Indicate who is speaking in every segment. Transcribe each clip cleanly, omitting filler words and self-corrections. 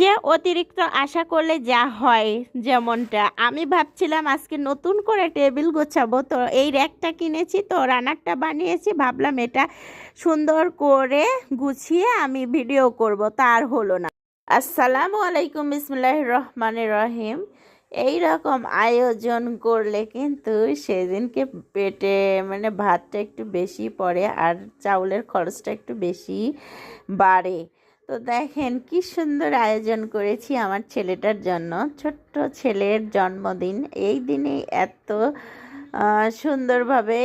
Speaker 1: যে অতিরিক্ত আশা করলে যা হয়, যেমনটা আমি ভাবছিলাম আজকে নতুন করে টেবিল গোছাবো, তো এই র্যাকটা কিনেছি, তো রানারটা বানিয়েছি, ভাবলাম এটা সুন্দর করে গুছিয়ে আমি ভিডিও করব, তার হলো না। আসসালামু আলাইকুম, বিসমিল্লাহির রহমানির রহিম। এই রকম আয়োজন করলে কিন্তু সেদিনকে পেটে ভাতটা একটু বেশি পড়ে আর চাউলের খরচটা একটু বেশি বাড়ে। তো দেখেন কি সুন্দর আয়োজন করেছি আমার ছেলেটার জন্য, ছোট্ট ছেলের জন্মদিন। এই দিনে এত সুন্দরভাবে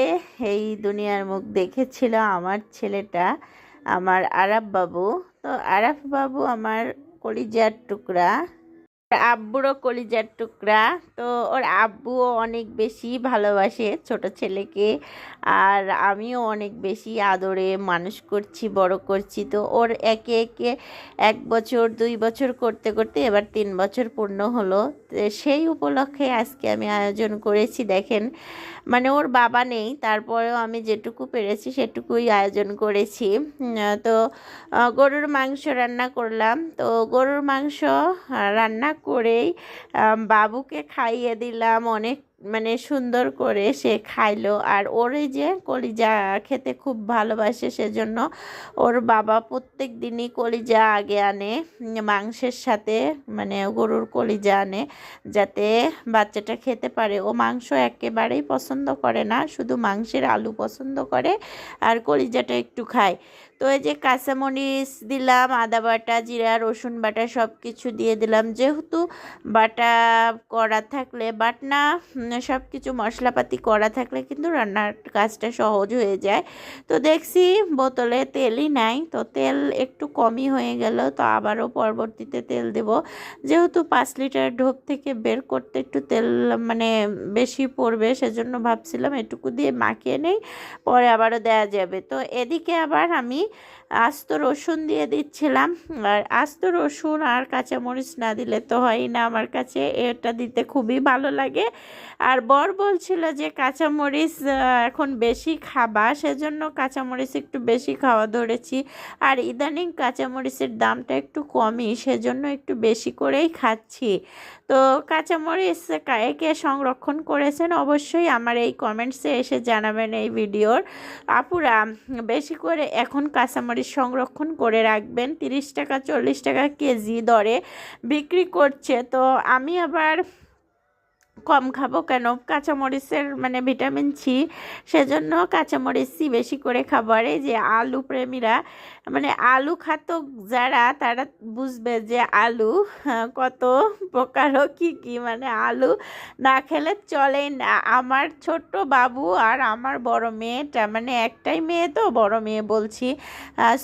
Speaker 1: এই দুনিয়ার মুখ দেখেছিল আমার ছেলেটা, আমার আরাফ বাবু। তো আরাফ বাবু আমার কলিজার টুকরা, আব্বুরও কলিজার টুকরা। তো ওর আব্বুও অনেক বেশি ভালোবাসে ছোট ছেলেকে, আর আমিও অনেক বেশি আদরে মানুষ করছি, বড় করছি। তো ওর একে একে 1 বছর 2 বছর করতে করতে এবার 3 বছর পূর্ণ হলো। তো সেই উপলক্ষে আজকে আমি আয়োজন করেছি। দেখেন ওর বাবা নেই, তারপরেও আমি যেটুকু পেরেছি সেটুকুই আয়োজন করেছি। তো গরুর মাংস রান্না করলাম। তো গরুর মাংস রান্না করেই বাবুকে খাইয়ে দিলাম, অনেক সুন্দর করে সে খাইলো। আর ওর এই যে কলিজা খেতে খুব ভালোবাসে, সেজন্য ওর বাবা প্রত্যেক দিনই কলিজা আগে আনে মাংসের সাথে, গরুর কলিজা আনে যাতে বাচ্চাটা খেতে পারে। ও মাংস একেবারেই পছন্দ করে না, শুধু মাংসের আলু পছন্দ করে আর কলিজাটা একটু খায়। তো এই যে কাঁচামরিচ দিলাম, আদা বাটা, জিরা, রসুন বাটা সব কিছু দিয়ে দিলাম। যেহেতু বাটা করা থাকলে, বাটনা সব কিছু মশলাপাতি করা থাকলে কিন্তু রান্নার কাজটা সহজ হয়ে যায়। তো দেখছি বোতলে তেলই নাই, তো তেল একটু কমই হয়ে গেল, তো আবারও পরবর্তীতে তেল দেব। যেহেতু 5 লিটার ঢোক থেকে বের করতে একটু তেল বেশি পড়বে, সেজন্য ভাবছিলাম এটুকু দিয়ে মাখিয়ে নেই, পরে আবারও দেওয়া যাবে। তো এদিকে আবার আমি আস্ত রসুন দিয়ে দিচ্ছিলাম। আর আস্ত রসুন আর কাঁচামরিচ না দিলে তো হয় না, আমার কাছে এটা দিতে খুবই ভালো লাগে। আর বর বলছিল যে কাঁচামরিচ এখন বেশি খাবা, সেজন্য কাঁচামরিচ একটু বেশি খাওয়া ধরেছি। আর ইদানিং কাঁচামরিচের দামটা একটু কমই, সেজন্য একটু বেশি করেই খাচ্ছি। তো কাঁচামরিচ কে সংরক্ষণ করেছেন অবশ্যই আমার এই কমেন্টসে এসে জানাবেন। এই ভিডিওর আপুরা বেশি করে এখন কাঁচামরিচ সংরক্ষণ করে রাখবেন, 30 টাকা 40 টাকা কেজি দরে বিক্রি করছে। তো আমি আবার কম খাবো কেন, কাঁচামরিচের ভিটামিন সি, সেজন্য কাঁচামরিচ সি বেশি করে খাবো। আর এই যে আলু প্রেমীরা, আলু খাতক যারা, তারা বুঝবে যে আলু কত প্রকারও কি কি, আলু না খেলে চলেই না। আমার ছোট্ট বাবু আর আমার বড় মেয়েটা, একটাই মেয়ে, তো বড় মেয়ে বলছি,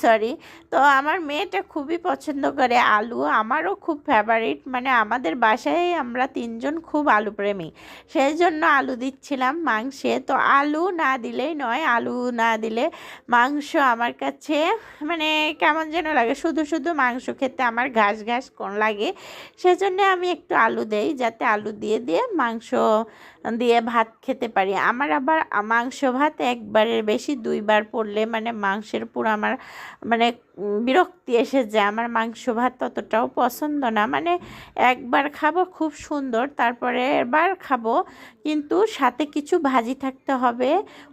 Speaker 1: সরি। তো আমার মেয়েটা খুবই পছন্দ করে আলু, আমারও খুব ফেভারিট। আমাদের বাসায় আমরা 3 জন খুব আলু প্রেমী, সেই জন্য আলু দিচ্ছিলাম মাংসে। তো আলু না দিলেই নয়, আলু না দিলে মাংস আমার কাছে কেমন যেন লাগে, শুধু শুধু মাংস খেতে আমার ঘাস ঘাস কোন লাগে। সেজন্য আমি একটু আলু দেই, যাতে আলু দিয়ে দিয়ে মাংস দিয়ে ভাত খেতে পারি। আমার আবার মাংস ভাত একবারের বেশি 2বার পড়লে মাংসের পুরো আমার বিরক্তি এসে যায়। আমার মাংস ভাত ততটাও পছন্দ না, একবার খাবো খুব সুন্দর, তারপরে এবার খাবো, কিন্তু সাথে কিছু ভাজি থাকতে হবে,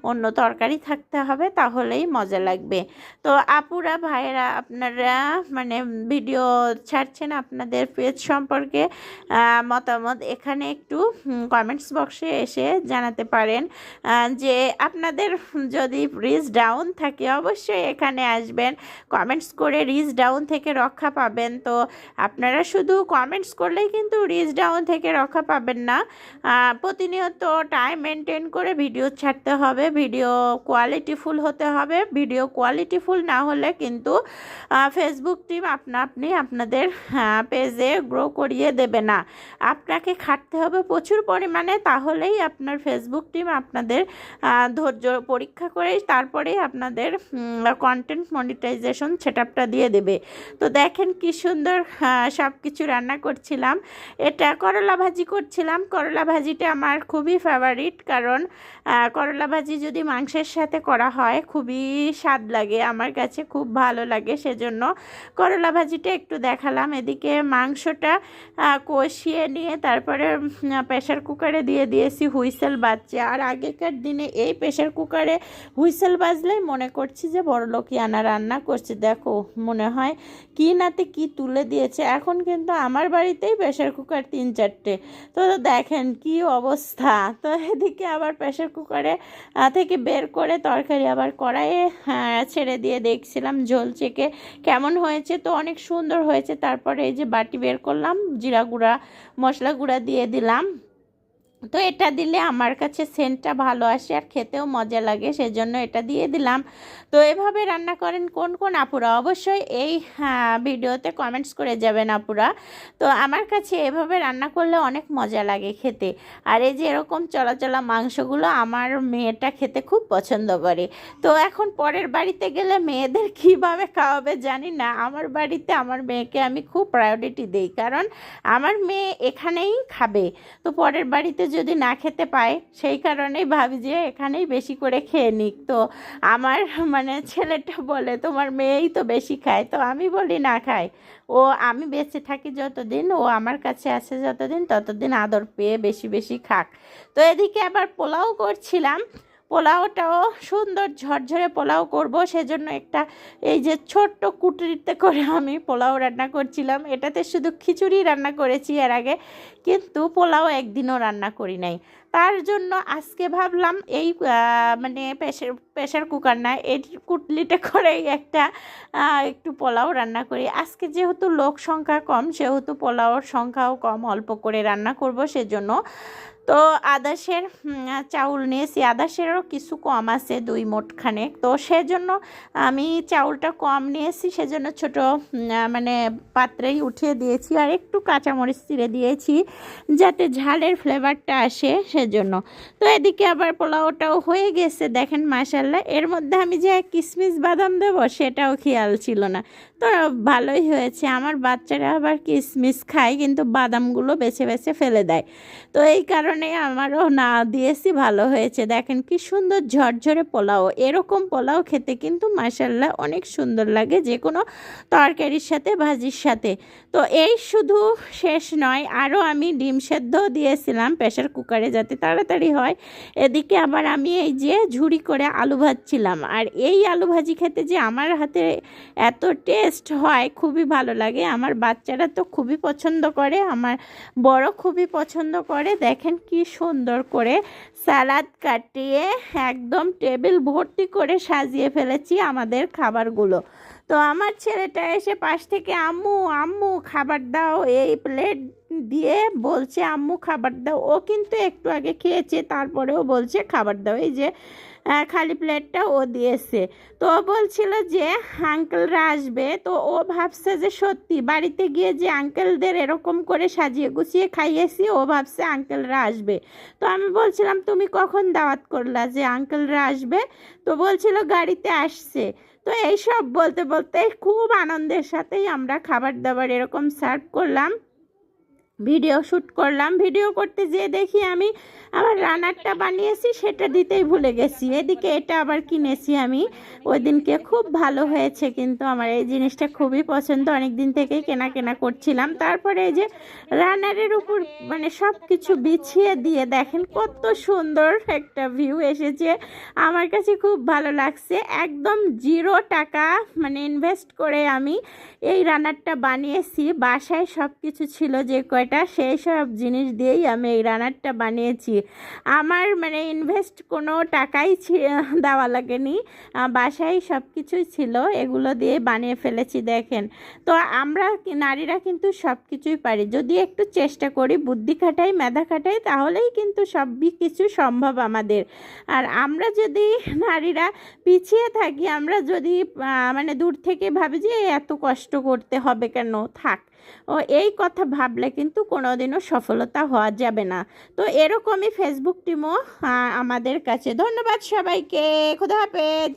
Speaker 1: অন্য তরকারি থাকতে হবে, তাহলেই মজা লাগবে। তো আপুরা ভাইয়েরা, আপনারা ভিডিও ছাড়ছেন, আপনাদের পেজ সম্পর্কে মতামত এখানে একটু কমেন্টস বক্সে এসে জানাতে পারেন। যে আপনাদের যদি রিচ ডাউন থাকে অবশ্যই এখানে আসবেন, কমেন্টস করে রিচ ডাউন থেকে রক্ষা পাবেন। তো আপনারা শুধু কমেন্টস করলেই কিন্তু রিচ ডাউন থেকে রক্ষা পাবেন না, প্রতিনিয়ত টাইম মেনটেন করে ভিডিও ছাড়তে হবে, ভিডিও কোয়ালিটিফুল হতে হবে। ভিডিও কোয়ালিটিফুল না হলে কিন্তু ফেসবুক টিম আপনি আপনাদের পেজে গ্রো করিয়ে দেবে না, আপনাকে খাটতে হবে প্রচুর পরিমাণে, তাহলেই আপনার ফেসবুক টিম আপনাদের ধৈর্য পরীক্ষা করে তারপরেই আপনাদের কন্টেন্ট মনিটাইজেশন সেটআপটা দিয়ে দেবে। তো দেখেন কি সুন্দর সব কিছু রান্না করছিলাম। এটা করলা ভাজি করছিলাম। করলা ভাজিটা আমার খুবই ফেভারিট, কারণ করলা ভাজি যদি মাংসের সাথে করা হয় খুবই স্বাদ লাগে, আমার কাছে খুব ভালো লাগে, সেজন্য করলা ভাজিটা একটু দেখালাম। এদিকে মাংসটা কষিয়ে নিয়ে তারপরে প্রেশার কুকারে দিয়ে দিয়েছি, হুইসেল বাজছে। আর আগেকার দিনে এই প্রেশার কুকারে হুইসেল বাজলেই মনে করছি যে বড়লোকিয়ানা রান্না করছে। দেখো মনে হয় কি নাতে কি তুলে দিয়েছে। এখন কিন্তু আমার বাড়িতেই প্রেশার কুকার 3-4টে। তো দেখেন কি অবস্থা। তো এদিকে আবার প্রেশার কুকারে থেকে বের করে তরকারি আবার কড়াইয়ে ছেড়ে দিয়ে দেখছিলাম ঝোল চেকে কেমন হয়েছে। তো অনেক সুন্দর হয়েছে। তারপরে এই যে বাটি বের করলাম, জিরা গুঁড়া মশলা গুঁড়া দিয়ে দিলাম। তো এটা দিলে আমার কাছে সেন্টটা ভালো আসে আর খেতেও মজা লাগে, সেজন্য এটা দিয়ে দিলাম। তো এভাবে রান্না করেন কোন কোন আপুরা, অবশ্যই এই ভিডিওতে কমেন্টস করে যাবেন আপুরা। তো আমার কাছে এভাবে রান্না করলে অনেক মজা লাগে খেতে। আর এই যে এরকম চলা মাংসগুলো আমার মেয়েটা খেতে খুব পছন্দ করে। তো এখন পরের বাড়িতে গেলে মেয়েদের কীভাবে খাওয়াবে জানি না, আমার বাড়িতে আমার মেয়েকে আমি খুব প্রায়োরিটি দিই, কারণ আমার মেয়ে এখানেই খাবে। তো পরের বাড়িতে যদি না খেতে পায় সেই কারণেই ভাবি যে এখানেই বেশি করে খেয়ে নিক। তো আমার মানে ছেলেটা বলে তোমার মেয়েই তো বেশি খায়। তো আমি বলি না খায়, ও আমি বেঁচে থাকি যতদিন, ও আমার কাছে আছে যতদিন, ততদিন আদর পেয়ে বেশি বেশি খাক। তো এদিকে আবার পোলাও করছিলাম। পোলাওটাও সুন্দর ঝরঝরে পোলাও করব, সেজন্য একটা এই যে ছোট্ট কুটরিতে করে আমি পোলাও রান্না করছিলাম। এটাতে শুধু খিচুড়ি রান্না করেছি এর আগে, কিন্তু পোলাও একদিনও রান্না করি নাই। তার জন্য আজকে ভাবলাম এই মানে প্রেশার কুকার না, এই কুটলিতে করেই একটু পোলাও রান্না করি। আজকে যেহেতু লোক সংখ্যা কম, সেহেতু পোলাওর সংখ্যাও কম, অল্প করে রান্না করব, সেজন্য। তো আদাসের চাউল নিয়েছি, আদাসেরও কিছু কম আছে 2 মুঠখানেক। তো সেজন্য আমি চাউলটা কম নিয়েছি, সেজন্য ছোট মানে পাত্রেই উঠিয়ে দিয়েছি। আর একটু কাঁচামরিচ চিড়ে দিয়েছি যাতে ঝালের ফ্লেভারটা আসে, সেজন্য। তো এদিকে আবার পোলাওটাও হয়ে গেছে দেখেন মাশাল্লাহ। এর মধ্যে আমি যে কিশমিশ বাদাম দেবো সেটাও খেয়াল ছিল না। তো ভালোই হয়েছে। আমার বাচ্চারা আবার কিশমিশ খায় কিন্তু বাদামগুলো বেছে বেছে ফেলে দেয়। তো এই কারণে আমারও না দিয়েছি, ভালো হয়েছে। দেখেন কি সুন্দর ঝরঝরে পোলাও। এরকম পোলাও খেতে কিন্তু মাশাল্লাহ অনেক সুন্দর লাগে যে কোনো তরকারির সাথে, ভাজির সাথে। তো এই শুধু শেষ নয়, আরও আমি ডিম সেদ্ধ দিয়েছিলাম প্রেশার কুকারে যাতে তাড়াতাড়ি হয়। এদিকে আবার আমি এই যে ঝুড়ি করে আলু ভাজছিলাম। আর এই আলু ভাজি খেতে যে আমার হাতে এত টেস্ট হয়, খুবই ভালো লাগে। আমার বাচ্চারা তো খুবই পছন্দ করে, আমার বড় খুবই পছন্দ করে। দেখেন কি সুন্দর করে সালাদ কাটিয়ে একদম টেবিল ভর্তি করে সাজিয়ে ফেলেছি আমাদের খাবারগুলো। তো আমার ছেলেটা এসে পাশ থেকে আম্মু আম্মু খাবার দাও, এই প্লেট দিয়ে বলছে আম্মু খাবার দাও। ও কিন্তু একটু আগে খেয়েছে, তারপরেও বলছে খাবার দাও। এই যে খালি প্লেটটা ও দিয়েছে। তো ও বলছিল যে আঙ্কেলরা আসবে। তো ও ভাবছে যে সত্যি বাড়িতে গিয়ে যে আঙ্কেলদের এরকম করে সাজিয়ে গুছিয়ে খাইয়েছি, ও ভাবছে আঙ্কেলরা আসবে। তো আমি বলছিলাম তুমি কখন দাওয়াত করলা যে আঙ্কেলরা আসবে? তো বলছিল গাড়িতে আসছে। তো এইসব বলতে বলতে খুব আনন্দের সাথেই আমরা খাবার দাবার এরকম সার্ভ করলাম, ভিডিও শ্যুট করলাম। ভিডিও করতে যেয়ে দেখি আমি আমার রানারটা বানিয়েছি সেটা দিতেই ভুলে গেছি। এদিকে এটা আবার কিনেছি আমি ওই দিনকে, খুব ভালো হয়েছে কিন্তু আমার এই জিনিসটা খুবই পছন্দ, অনেক দিন থেকেই কেনা করছিলাম। তারপরে এই যে রানারের উপর মানে সব কিছু বিছিয়ে দিয়ে দেখেন কত সুন্দর একটা ভিউ এসেছে, আমার কাছে খুব ভালো লাগছে। একদম 0 টাকা মানে ইনভেস্ট করে আমি এই রানারটা বানিয়েছি। বাসায় সব কিছু ছিল যে কয়টা, সেই সব জিনিস দিয়েই আমি এই রানারটা বানিয়েছি। আমার মানে ইনভেস্ট কোনো টাকাই দেওয়া লাগেনি, বাসায় সব কিছুই ছিল, এগুলো দিয়ে বানিয়ে ফেলেছি দেখেন। তো আমরা নারীরা কিন্তু সব কিছুই পারি, যদি একটু চেষ্টা করি, বুদ্ধি খাটাই, মেধা খাটাই, তাহলেই কিন্তু সব কিছু সম্ভব আমাদের। আর আমরা যদি নারীরা পিছিয়ে থাকি, আমরা যদি মানে দূর থেকে ভাবি যে এত কষ্ট করতে হবে কেন, থাক, ও এই কথা ভাবলে কিন্তু কোনোদিনও সফলতা হওয়া যাবে না। তো এরকমই ফেসবুক টিমও আমাদের কাছে। ধন্যবাদ সবাইকে, খোদা হাফেজ।